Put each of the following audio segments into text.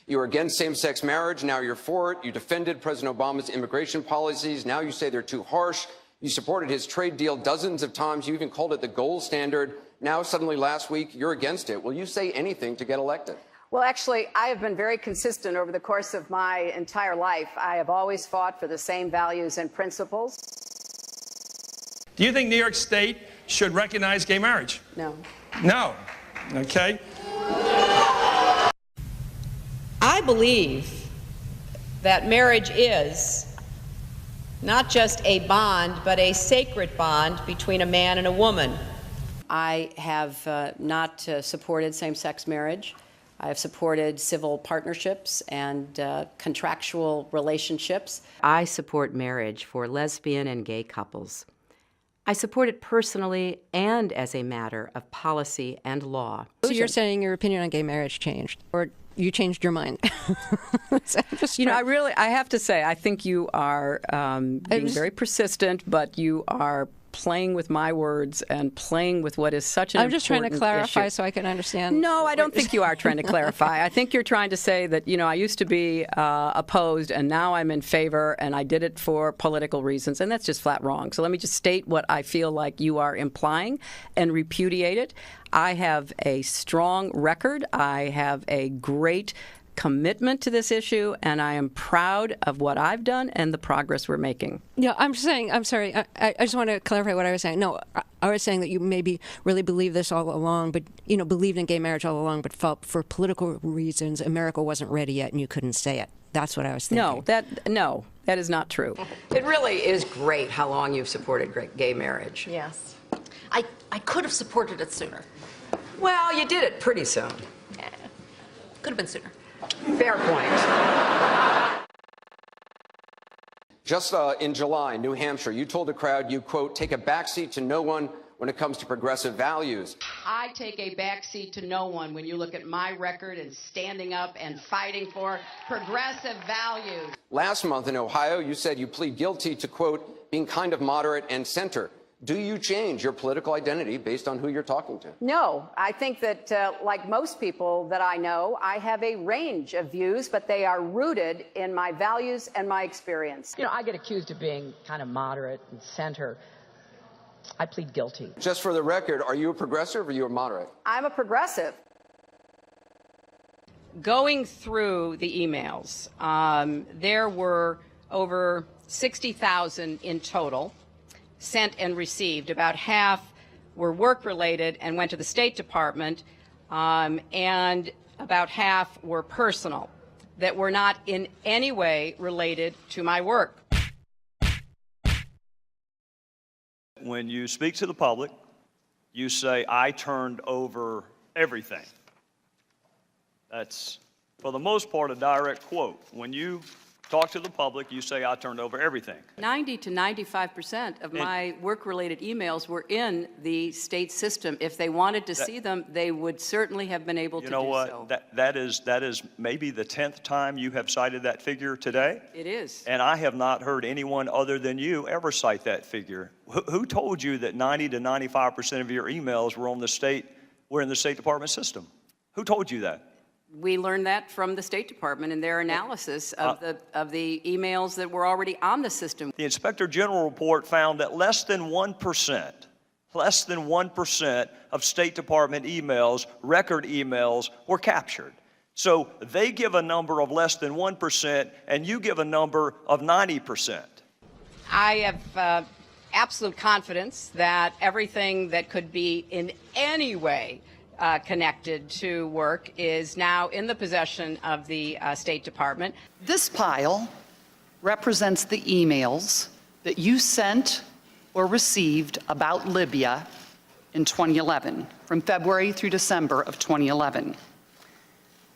You were against same-sex marriage. Now you're for it. You defended President Obama's immigration policies. Now you say they're too harsh. You supported his trade deal dozens of times. You even called it the gold standard. Now, suddenly last week, you're against it. Will you say anything to get elected? Well, actually, I have been very consistent over the course of my entire life. I have always fought for the same values and principles. Do you think New York State should recognize gay marriage? No. No. Okay. I believe that marriage is not just a bond, but a sacred bond between a man and a woman. I have not supported same-sex marriage. I have supported civil partnerships and contractual relationships. I support marriage for lesbian and gay couples. I support it personally and as a matter of policy and law. So you're saying your opinion on gay marriage changed, or you changed your mind? I have to say, I think you are being very persistent, but you are playing with my words and playing with what is such an important issue. I'm just trying to clarify so I can understand. No, I don't think you are trying to clarify. I think you're trying to say that, I used to be opposed and now I'm in favor and I did it for political reasons, and that's just flat wrong. So let me just state what I feel like you are implying and repudiate it. I have a strong record. I have a great commitment to this issue, and I am proud of what I've done and the progress we're making. Yeah, I'm sorry, I just want to clarify what I was saying. No, I was saying that you maybe really believed this all along, but, believed in gay marriage all along, but felt for political reasons America wasn't ready yet and you couldn't say it. That's what I was thinking. No, that is not true. It really is great how long you've supported gay marriage. Yes. I could have supported it sooner. Well, you did it pretty soon. Yeah. Could have been sooner. Fair point. Just in July, New Hampshire, you told the crowd you, quote, take a backseat to no one when it comes to progressive values. I take a backseat to no one when you look at my record and standing up and fighting for progressive values. Last month in Ohio, you said you plead guilty to, quote, being kind of moderate and center. Do you change your political identity based on who you're talking to? No, I think that, like most people that I know, I have a range of views, but they are rooted in my values and my experience. I get accused of being kind of moderate and center. I plead guilty. Just for the record, are you a progressive or are you a moderate? I'm a progressive. Going through the emails, there were over 60,000 in total sent and received. About half were work-related and went to the State Department, and about half were personal, that were not in any way related to my work. When you speak to the public, you say, I turned over everything. That's, for the most part, a direct quote. When you talk to the public, you say, I turned over everything. 90 to 95% of my work-related emails were in the state system. If they wanted to see them, they would certainly have been able to do so. You know what? That is maybe the 10th time you have cited that figure today. It is. And I have not heard anyone other than you ever cite that figure. Who told you that 90 to 95% of your emails were in the State Department system? Who told you that? We learned that from the State Department in their analysis of the emails that were already on the system. The Inspector General report found that less than 1% of State Department emails, record emails, were captured. So they give a number of less than 1%, and you give a number of 90%. I have absolute confidence that everything that could be in any way connected to work is now in the possession of the State Department. This pile represents the emails that you sent or received about Libya in 2011, from February through December of 2011.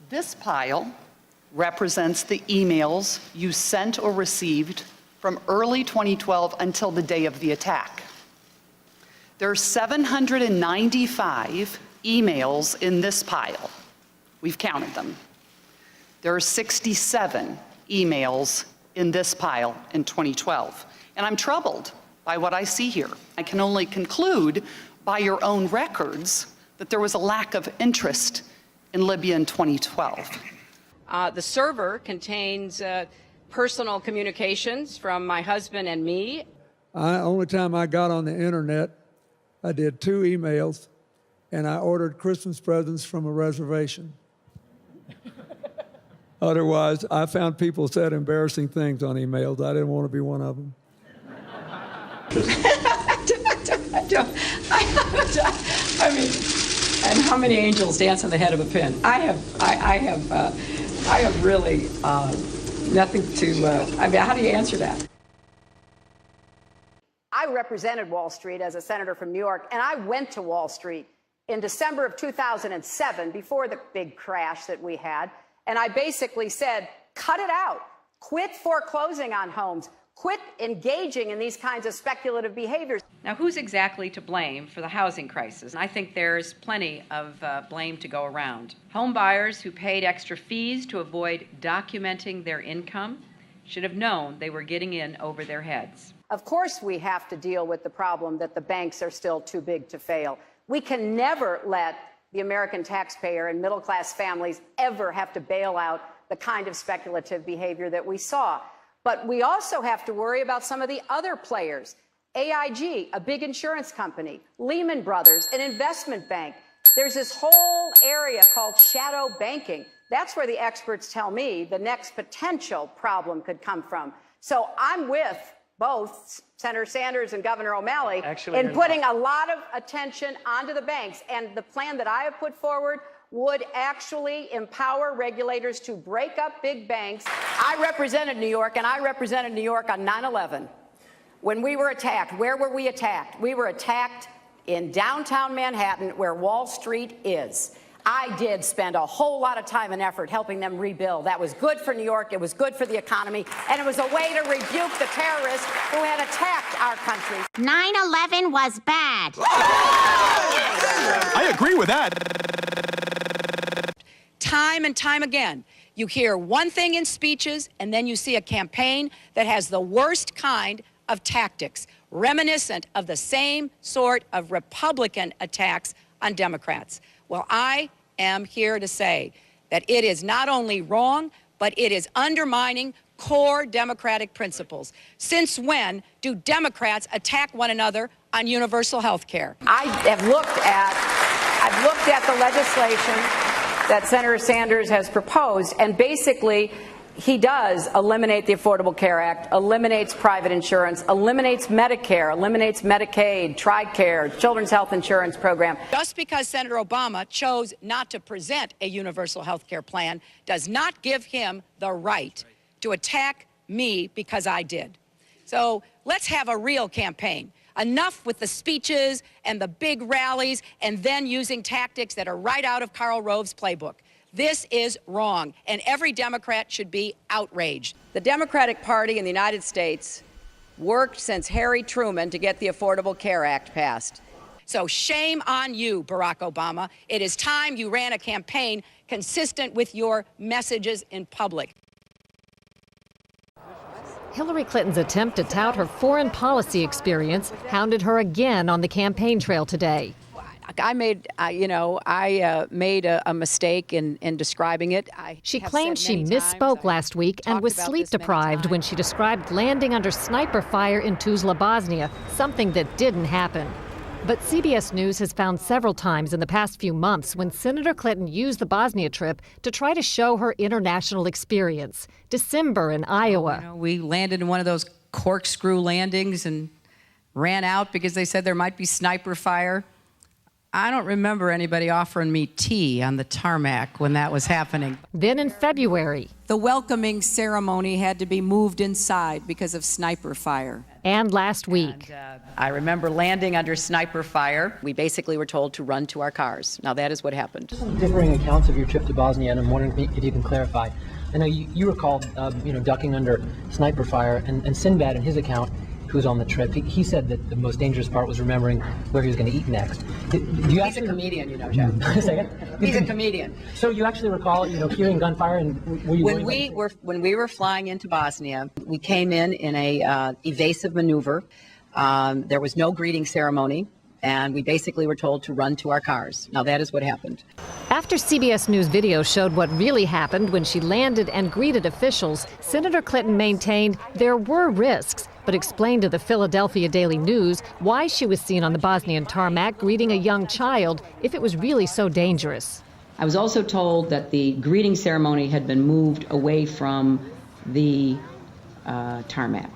This pile represents the emails you sent or received from early 2012 until the day of the attack. There are 795 emails in this pile. We've counted them. There are 67 emails in this pile in 2012. And I'm troubled by what I see here. I can only conclude by your own records that there was a lack of interest in Libya in 2012. The server contains personal communications from my husband and me. Only time I got on the internet, I did 2 emails, and I ordered Christmas presents from a reservation. Otherwise, I found people said embarrassing things on emails. I didn't want to be one of them. I mean, and how many angels dance on the head of a pin? I have really nothing to. I mean, how do you answer that? I represented Wall Street as a senator from New York, and I went to Wall Street in December of 2007, before the big crash that we had, and I basically said, cut it out. Quit foreclosing on homes. Quit engaging in these kinds of speculative behaviors. Now, who's exactly to blame for the housing crisis? I think there's plenty of blame to go around. Home buyers who paid extra fees to avoid documenting their income should have known they were getting in over their heads. Of course, we have to deal with the problem that the banks are still too big to fail. We can never let the American taxpayer and middle-class families ever have to bail out the kind of speculative behavior that we saw. But we also have to worry about some of the other players. AIG, a big insurance company, Lehman Brothers, an investment bank. There's this whole area called shadow banking. That's where the experts tell me the next potential problem could come from. So I'm with both Senator Sanders and Governor O'Malley in putting a lot of attention onto the banks. And the plan that I have put forward would actually empower regulators to break up big banks. I represented New York, and I represented New York on 9/11. When we were attacked, where were we attacked? We were attacked in downtown Manhattan, where Wall Street is. I did spend a whole lot of time and effort helping them rebuild. That was good for New York, it was good for the economy, and it was a way to rebuke the terrorists who had attacked our country. 9/11 was bad. I agree with that. Time and time again, you hear one thing in speeches, and then you see a campaign that has the worst kind of tactics, reminiscent of the same sort of Republican attacks on Democrats. Well, I am here to say that it is not only wrong, but it is undermining core democratic principles. Since when do Democrats attack one another on universal health care? I've looked at the legislation that Senator Sanders has proposed, and basically he does eliminate the Affordable Care Act, eliminates private insurance, eliminates Medicare, eliminates Medicaid, TRICARE, Children's Health Insurance Program. Just because Senator Obama chose not to present a universal health care plan does not give him the right to attack me because I did. So let's have a real campaign. Enough with the speeches and the big rallies and then using tactics that are right out of Karl Rove's playbook. This is wrong, and every Democrat should be outraged. The Democratic Party in the United States worked since Harry Truman to get the Affordable Care Act passed. So shame on you, Barack Obama. It is time you ran a campaign consistent with your messages in public. Hillary Clinton's attempt to tout her foreign policy experience hounded her again on the campaign trail today. I made a mistake in describing it. She claimed she misspoke last week and was sleep deprived when she described landing under sniper fire in Tuzla, Bosnia, something that didn't happen. But CBS News has found several times in the past few months when Senator Clinton used the Bosnia trip to try to show her international experience. December in Iowa. We landed in one of those corkscrew landings and ran out because they said there might be sniper fire. I don't remember anybody offering me tea on the tarmac when that was happening. Then in February. The welcoming ceremony had to be moved inside because of sniper fire. And last week. I remember landing under sniper fire. We basically were told to run to our cars. Now that is what happened. Some differing accounts of your trip to Bosnia, and I'm wondering if you can clarify. I know you recalled, ducking under sniper fire, and Sinbad in his account, who was on the trip, he said that the most dangerous part was remembering where he was going to eat next. He's a comedian, Jeff. He's a comedian. So you actually recall, hearing gunfire, and were you when we were flying into Bosnia, we came in a evasive maneuver. There was no greeting ceremony, and we basically were told to run to our cars. Now, that is what happened. After CBS News video showed what really happened when she landed and greeted officials, Senator Clinton maintained there were risks, but explained to the Philadelphia Daily News why she was seen on the Bosnian tarmac greeting a young child if it was really so dangerous. I was also told that the greeting ceremony had been moved away from the tarmac,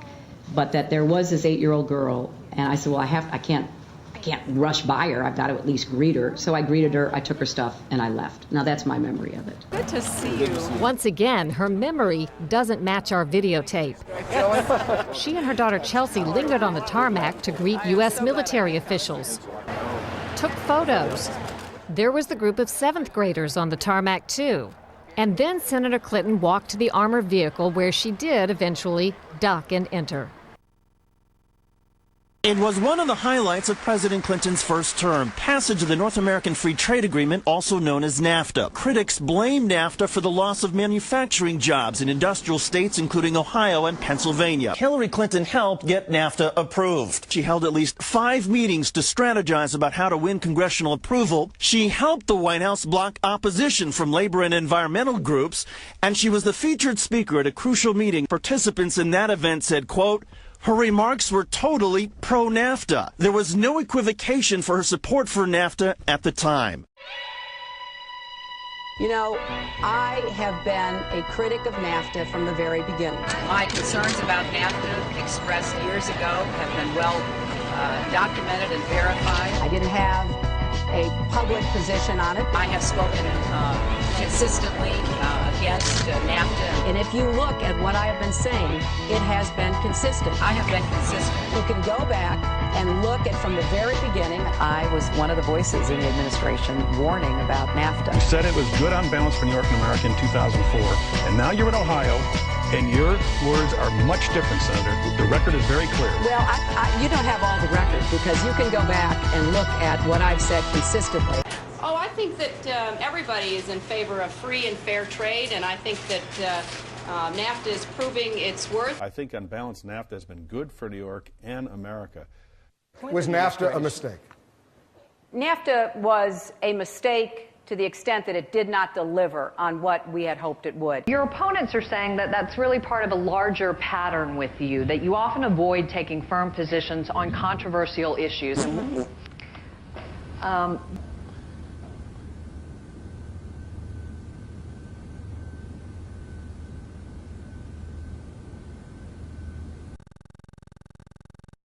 but that there was this 8-year-old girl, and I said, well, I can't rush by her. I've got to at least greet her. So I greeted her, I took her stuff, and I left. Now, that's my memory of it. Good to see you. Once again, her memory doesn't match our videotape. She and her daughter Chelsea lingered on the tarmac to greet U.S. military officials, took photos. There was the group of 7th graders on the tarmac, too. And then Senator Clinton walked to the armored vehicle where she did eventually duck and enter. It was one of the highlights of President Clinton's first term, passage of the North American Free Trade Agreement, also known as NAFTA. Critics blamed NAFTA for the loss of manufacturing jobs in industrial states, including Ohio and Pennsylvania. Hillary Clinton helped get NAFTA approved. She held at least 5 meetings to strategize about how to win congressional approval. She helped the White House block opposition from labor and environmental groups, and she was the featured speaker at a crucial meeting. Participants in that event said, quote, her remarks were totally pro-NAFTA. There was no equivocation for her support for NAFTA at the time. You know, I have been a critic of NAFTA from the very beginning. My concerns about NAFTA expressed years ago have been well documented and verified. I didn't have a public position on it. I have spoken consistently against NAFTA. And if you look at what I have been saying, it has been consistent. I have been consistent. You can go back and look at from the very beginning. I was one of the voices in the administration warning about NAFTA. You said it was good on balance for New York and America in 2004, and now you're in Ohio, and your words are much different, Senator. The record is very clear. Well, you don't have all the records because you can go back and look at what I've said consistently. Oh, I think that everybody is in favor of free and fair trade, and I think that NAFTA is proving its worth. I think on balance, NAFTA has been good for New York and America. Was NAFTA a mistake? NAFTA was a mistake to the extent that it did not deliver on what we had hoped it would. Your opponents are saying that that's really part of a larger pattern with you, that you often avoid taking firm positions on controversial issues.